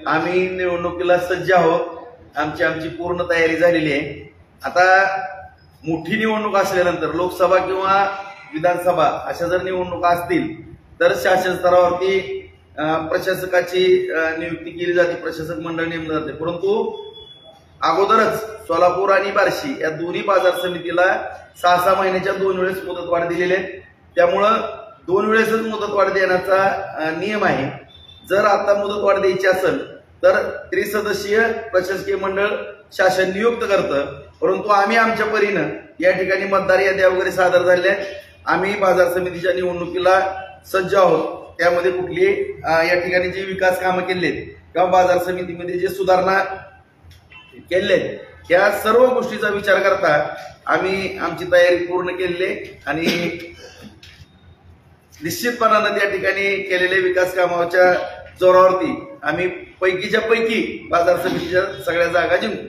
आम्ही निवडणुकीला सज्ज आहोत। आमची पूर्ण तयारी झालेली आहे। आता मोठी निवडणूक असल्यानंतर लोकसभा किंवा विधानसभा अशा जर निवडणुका असतील तर शासन स्तरावरती प्रशासकाची नियुक्ती केली जाते, प्रशासक मंडळ नेमलं जाते। परंतु अगोदरच सोलापूर आणि बार्शी या दोन्ही बाजार समितीला 6 महिन्याच्या 2 वेळेस मुदतवाढ दिलेली आहे। त्यामुळं 2 वेळेसच मुदतवाढ देण्याचा नियम आहे। जर आता मुदतवाढ द्यायची असेल तर त्रिसदस्यीय प्रशासकीय मंडळ शासन नियुक्त करतं। परंतु आम्ही आमच्या परीनं या ठिकाणी मतदार याद्या वगैरे सादर झालेल्या आहेत। आम्ही बाजार समितीच्या निवडणुकीला सज्ज आहोत। त्यामध्ये कुठली या ठिकाणी जी विकास कामं केली आहेत किंवा बाजार समितीमध्ये जे सुधारणा केले या सर्व गोष्टीचा विचार करता आम्ही आमची तयारी पूर्ण केलेली आहे आणि निश्चितपणाने त्या ठिकाणी केलेल्या विकास कामाच्या जोरावरती आम्ही पैकीच्या पैकी बाजार समितीच्या सगळ्या जागा जिंकू।